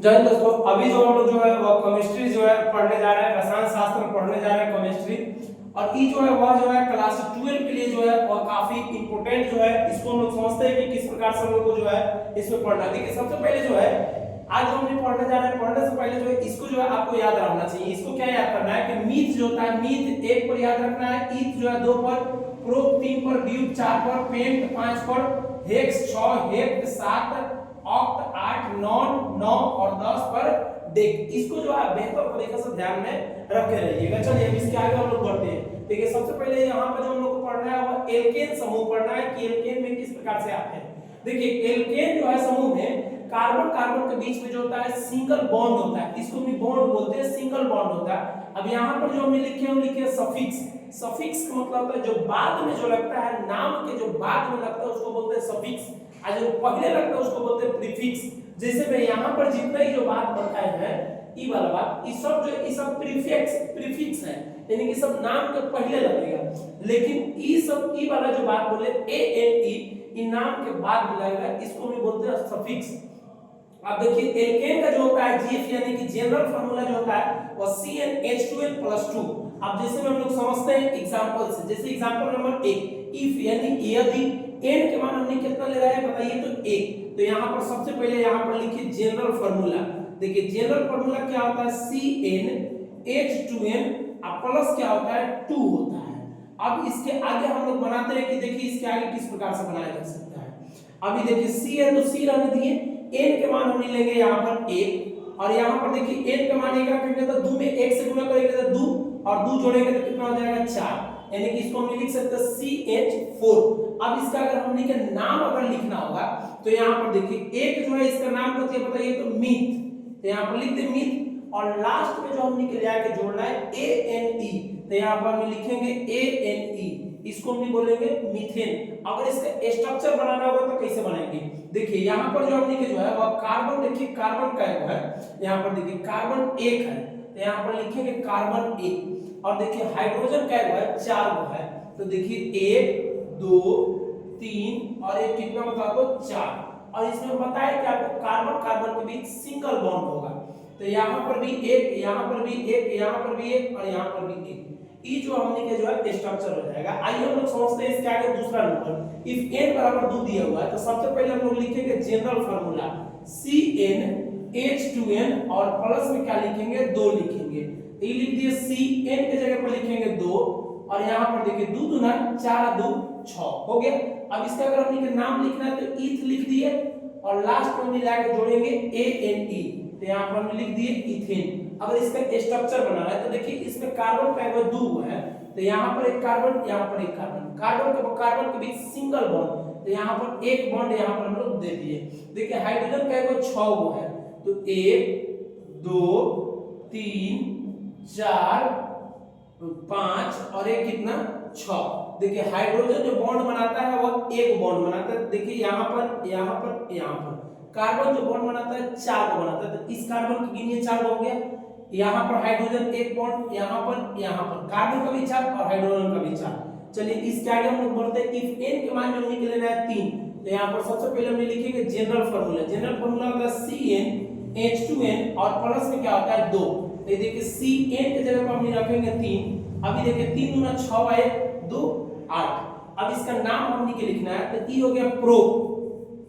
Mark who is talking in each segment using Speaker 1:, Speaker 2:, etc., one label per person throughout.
Speaker 1: जय हिंद दोस्तों, अभी जो हम लोग जो है वो केमिस्ट्री जो है पढ़ने जा रहे हैं, रसायन शास्त्र पढ़ने जा रहे हैं केमिस्ट्री। और ये जो है वह जो है क्लास 12 के लिए जो है वह काफी इंपॉर्टेंट जो है, इसको हम लोग समझते हैं कि किस प्रकार से हम लोग को जो है इसमें पढ़ना है। देखिए सबसे पहले जो है आज जो हम पढ़ने जा रहे हैं, पढ़ने से पहले जो है इसको जो है आपको याद रखना चाहिए। इसको क्या याद करना है कि मीथ जो होता है, मीथ 1 पर याद रखना है, ईथ जो है 2 पर, प्रोप 3 पर, ब्यूट 4 पर, पेंट 5 पर, हेक्स 6, हेप्ट 7, ऑक्ट 8, नॉन 9 और 10 पर डेक। इसको जो है बेहतर तरीके से ध्यान में रखे रहिएगा। चलिए अब इसके आगे हम लोग बढ़ते हैं। देखिए सबसे पहले यहाँ पर जो हम लोग को पढ़ना है वो एल्केन समूह पढ़ना है कि एल्केन में किस प्रकार से आते हैं। देखिए एल्केन जो है समूह में कार्बन कार्बन के बीच में जो होता है सिंगल बॉन्ड होता है, इसको भी बॉन्ड बोलते हैं, सिंगल बॉन्ड होता है। अब यहाँ पर जो हमने लिखे हम लिखे सफिक्स। सफिक्स का मतलब होता है जो बाद में जो लगता है, नाम के जो बाद में लगता है उसको बोलते हैं सफिक्स, और जो पहले लगता है उसको बोलते हैं प्रीफिक्स। जैसे मैं यहाँ पर जितना ही जो बात बताए हैं ई वाला बात, ये सब जो ये सब प्रीफिक्स है, यानी कि सब नाम के पहले लगेगा। लेकिन ई सब ई वाला जो बात बोले ए एन ई नाम के बाद में लगेगा, इसको भी बोलते हैं सफिक्स। अब देखिए एल्केन का जो होता है जीएफ यानी कि जनरल फार्मूला जो होता है वो CnH2n+2। अब जैसे में हम लोग समझते हैं एग्जांपल से, जैसे एग्जांपल नंबर 1, इफ यानी यदि n के मान हमने कितना ले रहा है बताइए तो 1, तो यहाँ पर सबसे पहले यहाँ पर लिखिए जनरल फार्मूला। देखिए जनरल फार्मूला क्या होता है CnH2n और प्लस क्या होता है 2 होता है। अब इसके आगे हम लोग बनाते हैं कि देखिए इसके आगे किस प्रकार से बनाया जा सकता है। अभी देखिए C है तो C रहने दिए, n के मान हम लेंगे यहाँ पर 1 और यहाँ पर देखिए n का मान 1 रखेंगे तो 2 में 1 से गुणा करेंगे तो 2 और 2 जोड़ेंगे तो कितना हो जाएगा 4, यानी कि इसको हम लिख सकते हैं CH4। अब इसका अगर हमने के नाम अगर लिखना होगा तो यहाँ पर देखिए एक जो है इसका नाम क्या बताइए तो मीथ, तो यहाँ पर लिख दे मीथ, और लास्ट में जो हमने के लिया के जोड़ना है ANE, तो यहाँ पर हम लिखेंगे ANE, इसको हम बोलेंगे मीथेन। अगर इसका स्ट्रक्चर बनाना होगा तो कैसे बनाएंगे, देखिए यहाँ पर जो हमने के जो है वो कार्बन, देखिए कार्बन का है, यहाँ पर देखिए कार्बन 1 है तो यहाँ पर लिखेंगे कार्बन 1, और देखिए हाइड्रोजन का है 4 है, तो देखिए 1 2 3 और एक कितना बता दो 4। और इसमें बताया कि आपको कार्बन कार्बन के बीच सिंगल बॉन्ड होगा, तो यहाँ पर भी एक, यहाँ पर भी एक, यहाँ पर भी एक और यहाँ पर भी एक। ये जो हमने के जो है स्ट्रक्चर हो जाएगा। आइए हम लोग समझते हैं इसके आगे दूसरा नंबर। इफ n बराबर 2 दिया हुआ है तो सबसे पहले हम लोग लिखेंगे जनरल फार्मूला CnH2n और प्लस में क्या लिखेंगे 2 लिखेंगे, तो ये लिख दिए Cn के जगह पर लिखेंगे 2 और यहाँ पर देखिए 2 दूना 4 2 6 हो गया। अब इसका अगर हमने नाम लिखना है तो ईथ लिख दिए और लास्ट में मिला के जोड़ेंगे ANE, तो यहाँ पर हम लिख दिए इथेन। अगर इसका स्ट्रक्चर बनाना है तो देखिए इसमें कार्बन का वो 2 है, तो यहाँ पर एक कार्बन, यहाँ पर एक कार्बन, कार्बन के बीच सिंगल बॉन्ड, तो यहाँ पर एक बॉन्ड यहाँ पर हम लोग दे दिए। देखिए हाइड्रोजन का वो 6 वो है, तो 1 2 3 4 5 और एक कितना 6। देखिए हाइड्रोजन जो बॉन्ड बनाता है वो एक बॉन्ड बनाता है, देखिए यहाँ पर यहाँ पर यहाँ पर। कार्बन जो बॉन्ड बनाता है 4 को बनाता है, तो इस कार्बन की गिनिए 4 हो गया, यहाँ पर हाइड्रोजन एक बॉन्ड, यहाँ पर कार्बन का भी 4 और हाइड्रोजन का भी 4। चलिए इसके आगे हम लोग बढ़ते हैं। इफ n के मान जो हमने लेना है 3, तो यहाँ पर सबसे पहले हमने लिखेंगे जनरल फार्मूला। जनरल फार्मूला होता है CnH2n और प्लस में क्या होता है 2, तो ये देखिए Cn के जगह पर हमने रखेंगे 3। अभी देखिए 3 दूना 6 आए 2 8। अब इसका नाम हमने के लिखना है तो ई हो गया प्रो,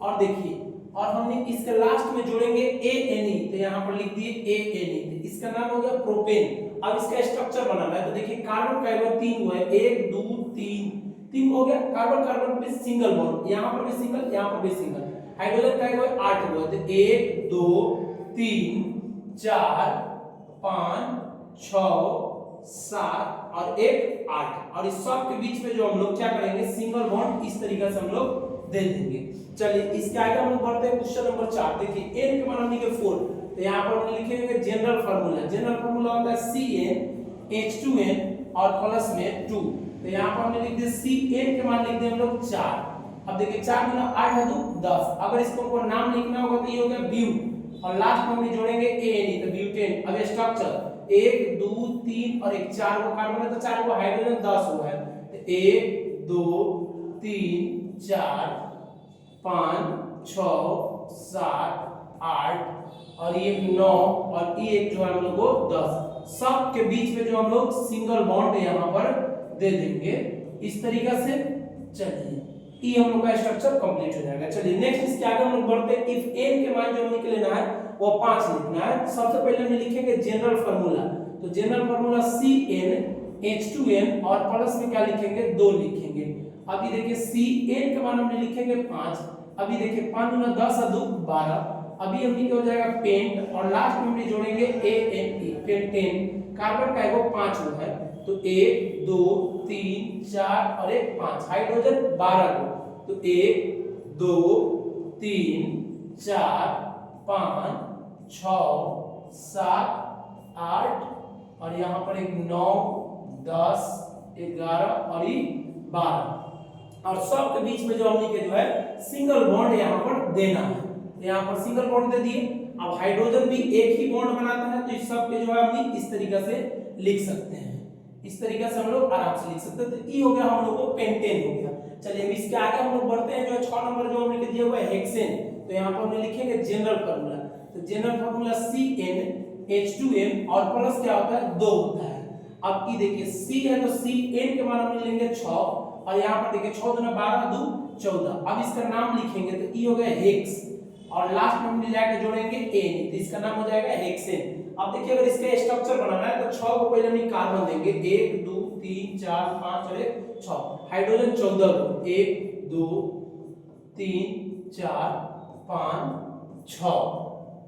Speaker 1: और देखिए और हमने इसके लास्ट में जोड़ेंगे ANE, तो यहाँ पर लिख दिए ANE, इसका नाम हो गया प्रोपेन। अब इसका स्ट्रक्चर बनाना है तो देखिए कार्बन का है 3 हुआ है, 1 2 3 हो गया, कार्बन कार्बन पे सिंगल बॉन्ड, यहाँ पर भी सिंगल, यहाँ पर भी सिंगल। हाइड्रोजन का है 8 हुआ, तो 1 2 3 4 5 6 7 और एक 8, और इस सब के बीच में जो हम लोग क्या करेंगे सिंगल बॉन्ड इस तरीके से हम लोग दे देंगे। चलिए इसके आगे हम लोग बढ़ते हैं क्वेश्चन नंबर 4। देखिए n के मान हमने के 4, तो यहाँ पर हम लिखेंगे जनरल फार्मूला। जनरल फार्मूला होता है CnH2n और प्लस में 2, तो यहाँ पर हमने लिख दिया Cn के मान लिख दिए हम लोग 4। अब देखिए 4 गुना 8 है तो 10। अगर इसको हमको नाम लिखना होगा तो ये हो गया ब्यूट और लास्ट में हम जोड़ेंगे ANE, तो ब्यूटेन। अब स्ट्रक्चर 1 2 3 और एक 4 को कार्बन है तो 4 को हाइड्रोजन 10 हुआ है, तो 1 2 3 4 5 6 7 8 और ये 9 और ये एक जो है हम लोग को 10, सब के बीच में जो हम लोग सिंगल बॉन्ड यहाँ पर दे देंगे इस तरीका से। चलिए ये हम लोग का स्ट्रक्चर कंप्लीट हो जाएगा। चलिए नेक्स्ट इसके आगे हम लोग बढ़ते हैं। इफ n के मान जो हमने लेना है वो 5 लिखना है। सबसे पहले हम लिखेंगे जनरल फार्मूला, तो जनरल फार्मूला CnH2n और प्लस में क्या लिखेंगे 2 लिखेंगे। अभी देखिए Cn के मान हमने लिखेंगे 5, अभी देखिए 5 गुना 10 और 2 12, अभी हम लिखे हो जाएगा पेंट और लास्ट में हम जोड़ेंगे ANE पेंटेन। कार्बन का है वो 5 हो है तो 1 2 3 4 और 1 5, हाइड्रोजन 12 को तो 1 2 3 4 5 6 7 8 और यहाँ पर एक 9 10 11 और ये 12 और सब के बीच में जो हमने के जो है सिंगल बॉन्ड यहाँ पर देना है। यहाँ पर सिंगल बॉन्ड दे दिए। अब हाइड्रोजन भी एक ही बॉन्ड बनाता है तो इस सब के जो है हम इस तरीके से लिख सकते हैं, इस तरीके से हम लोग आराम से लिख सकते हैं। तो ई हो गया हम लोग को पेंटेन हो गया। चलिए अब इसके आगे हम लोग बढ़ते हैं। जो 6 नंबर जो हमने दिया हुआ है हेक्सेन, तो यहाँ पर हम लिखेंगे जनरल फार्मूला, तो जनरल फार्मूला CnH2n और प्लस क्या होता है 2 होता है। अब ये देखिए C है तो Cn के मान हम लेंगे 6 और यहाँ पर देखिए 6 दूना 12 2 14। अब इसका नाम लिखेंगे तो ई हो गया हेक्स और लास्ट में हम ले जाके जोड़ेंगे एन, तो इसका नाम हो जाएगा हेक्सेन। अब देखिए अगर इसका स्ट्रक्चर बनाना है तो 6 को पहले हम कार्बन देंगे 1 2 3 4 5 और 1 6, हाइड्रोजन 14 को 1 2 3 4 5 6,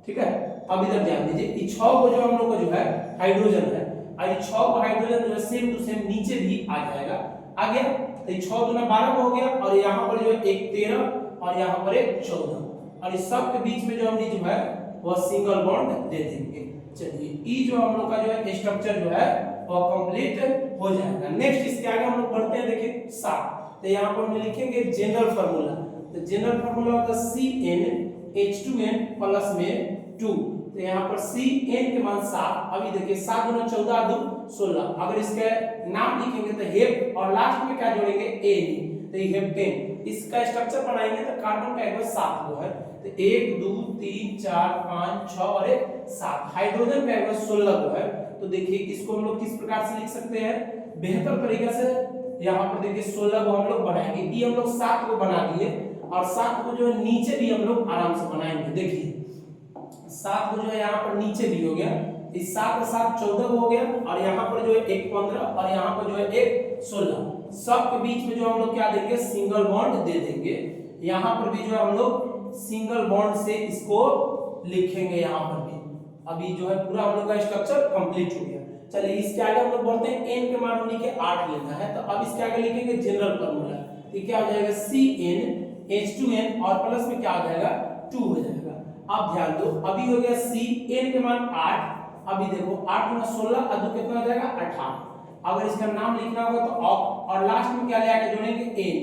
Speaker 1: ठीक है। अब इधर ध्यान दीजिए ये 6 को जो हम लोग का जो है हाइड्रोजन है और ये 6 को हाइड्रोजन जो है सेम टू सेम नीचे भी आ जाएगा। आ गया तो ये 6 दूना 12 को हो गया और यहाँ पर जो है एक 13 और यहाँ पर एक 14 और इस सब के बीच में जो हमने जो है वो सिंगल बॉन्ड दे देंगे। चलिए ई जो हम लोग का जो है स्ट्रक्चर जो है वो कंप्लीट हो जाएगा। नेक्स्ट इसके आगे हम लोग बढ़ते हैं। देखिए 7, तो यहाँ पर हम लिखेंगे जनरल फार्मूला, तो जनरल फार्मूला होगा CnH2n प्लस में 2, तो यहाँ पर Cn के मान 7, अभी देखिए 7 गुना 14 2 16। अगर इसके नाम लिखेंगे तो हेप और लास्ट में क्या जोड़ेंगे एन, तो ये हेप्टेन। इसका स्ट्रक्चर बनाएंगे तो कार्बन का एक 7 को है तो 1 2 3 4 5 6 और 1 7, हाइड्रोजन का एक 16 को है। तो देखिए इसको हम लोग किस प्रकार से लिख सकते हैं बेहतर तरीके से। यहाँ पर देखिए 16 को हम लोग बनाएंगे, ये हम लोग 7 को बना दिए और 7 को जो है नीचे भी हम लोग आराम से बनाएंगे। देखिए 7 को जो है यहाँ पर नीचे भी हो गया, इस 7 के साथ 14 हो गया और यहाँ पर जो है एक 15 और यहाँ पर जो है एक 16। सब के बीच में जो हम लोग क्या देंगे सिंगल बॉन्ड दे देंगे। यहाँ पर भी जो है हम लोग सिंगल बॉन्ड से इसको लिखेंगे यहाँ पर भी। अभी जो है पूरा हम लोग का स्ट्रक्चर कंप्लीट हो गया। चलिए इसके आगे हम लोग बढ़ते हैं। n के मान हमने के 8 लेना है तो अब इसके आगे लिखेंगे जनरल फार्मूला, तो क्या हो जाएगा CnH2n और प्लस में क्या हो जाएगा 2 हो जाएगा। अब ध्यान दो अभी हो गया Cn के मान 8, अभी देखो 8 गुना 16 और 2 कितना हो जाएगा 18। अगर इसका नाम लिखना होगा तो ऑक और लास्ट में क्या ले आके जोड़ेंगे एन,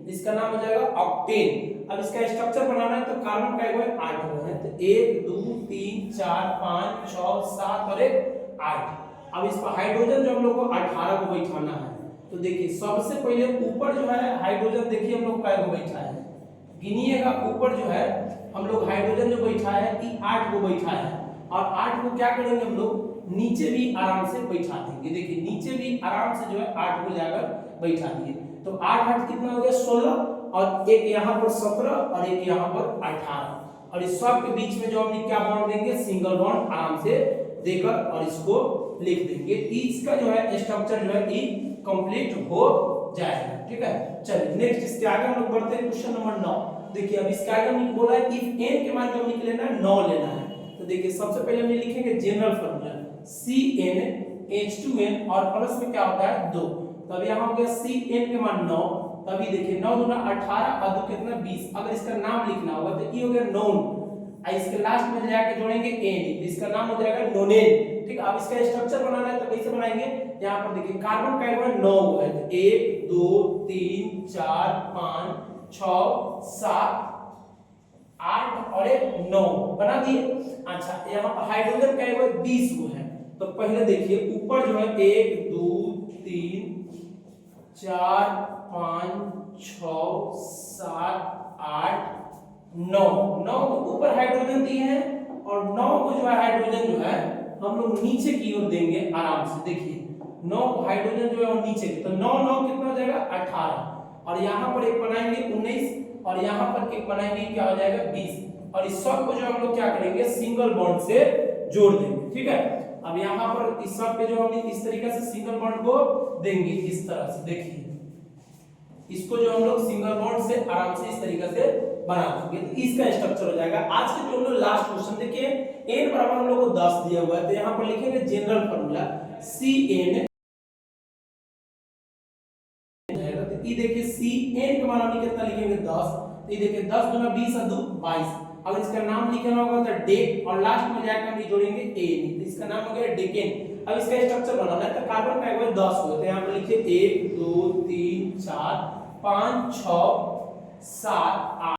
Speaker 1: इसका नाम हो जाएगा ऑक्टेन। अब इसका स्ट्रक्चर बनाना है तो कार्बन का है 8 है तो 1 2 3 4 5 6 7 और 1 8। अब इस पर हाइड्रोजन जो हम लोग को 18 को बैठाना है तो देखिए सबसे पहले ऊपर जो है हाइड्रोजन देखिए हम लोग को बैठा है, गिनिएगा ऊपर जो है हम लोग हाइड्रोजन जो बैठा है ये 8 को बैठा है और 8 को क्या करेंगे हम लोग नीचे भी आराम से बैठा देंगे। देखिए नीचे भी आराम से जो है 8 को जाकर बैठा दिए तो 8 8 कितना हो गया 16 और एक यहाँ पर 17 और एक यहाँ पर 18 और इस सब के बीच में जो हम क्या बॉन्ड देंगे सिंगल बॉन्ड आराम से देकर और इसको लिख देंगे। इसका जो है स्ट्रक्चर जो है ये कंप्लीट हो जाएगा। ठीक है चलिए नेक्स्ट इसके आगे हम लोग बढ़ते हैं क्वेश्चन नंबर 9। देखिए अब इसके आगे हमने बोला है इफ n के मान जो हमें लेना है 9 लेना है तो देखिए सबसे पहले हम लिखेंगे जनरल फार्मूला CnH2n और प्लस में क्या होता है 2, तब यहाँ हो गया Cn के मान 9, तभी देखिए 9 दूना 18 और 2 कितना 20। अगर इसका नाम लिखना होगा तो ये हो गया नोन, इसके लास्ट में जाके जोड़ेंगे एन, इसका नाम हो जाएगा नोनेन। ठीक अब इसका स्ट्रक्चर बनाना है तो कैसे बनाएंगे, यहाँ पर देखिए कार्बन का है 9 है तो 1 2 3 4 5 6 7 8 और 9 बना दिए। अच्छा यहाँ पर हाइड्रोजन का है 20 को है तो पहले देखिए ऊपर जो है 1 2 3 4 5 6 7 8 9 9 को ऊपर हाइड्रोजन दिए हैं और 9 को जो है हाइड्रोजन जो है हम लोग नीचे की ओर देंगे आराम से। देखिए 9 हाइड्रोजन जो है वो नीचे की, तो 9 9 कितना हो जाएगा 18 और यहाँ पर एक बनाएंगे 19 और यहाँ पर एक बनाएंगे क्या हो जाएगा 20 और इस सब को जो हम लोग क्या करेंगे सिंगल बॉन्ड से जोड़ देंगे। ठीक है, अब यहाँ पर इस सब पे जो हम इस तरीके से सिंगल बॉन्ड को देंगे इस तरह से। देखिए इसको जो हम लोग सिंगल बॉन्ड से आराम से इस तरीके से बना देंगे, तो इसका स्ट्रक्चर हो जाएगा। आज के जो हम लोग लास्ट क्वेश्चन देखिए n बराबर हम लोग को 10 दिया हुआ है, तो यहाँ पर लिखेंगे जनरल फार्मूला CN, तो ये देखिए CN का मान हम कितना लिखेंगे 10, तो ये देखिए 10 गुना 20 और 2 22। अगर इसका नाम लिखना होगा तो डे और लास्ट में जाकर हम जोड़ेंगे एन, तो इसका नाम हो गया डेकेन। अब इसका स्ट्रक्चर बनाना है तो कार्बन का एक बार 10 हो, तो यहाँ पर लिखिए 1 2 3 4 5 6 7 8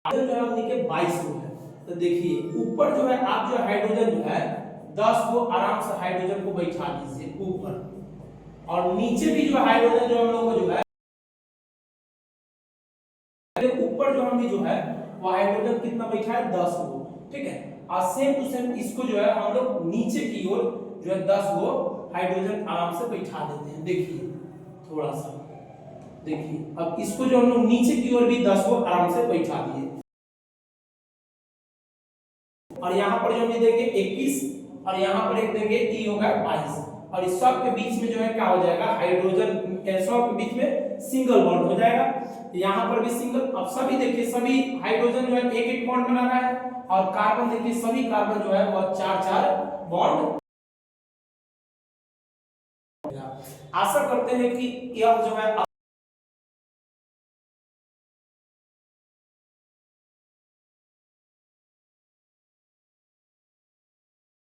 Speaker 1: जो है लिखे 22 हो है। तो देखिए ऊपर जो है आप जो हाइड्रोजन जो है 10 को आराम से हाइड्रोजन को बैठा दीजिए ऊपर, और नीचे भी जो हाइड्रोजन जो हम लोग को जो है ऊपर जो हम भी जो है वो हाइड्रोजन कितना बैठा है 10 को। ठीक है, और सेम टू सेम इसको जो है हम लोग नीचे की ओर जो है 10 को हाइड्रोजन आराम से बैठा देते हैं। देखिए थोड़ा सा देखिए, अब इसको जो हम लोग नीचे की ओर भी 10 को आराम से बैठा दिए और यहाँ पर जो हम देंगे 21 और यहाँ पर एक देंगे ई होगा 22 और इस सब के बीच में जो है क्या हो जाएगा हाइड्रोजन सब के बीच में सिंगल बॉन्ड हो जाएगा। यहाँ पर भी सिंगल, अब सभी देखिए सभी हाइड्रोजन जो है एक एक बॉन्ड बना रहा है और कार्बन देखिए सभी कार्बन जो है वो 4 बॉन्ड। आशा करते हैं कि यह जो है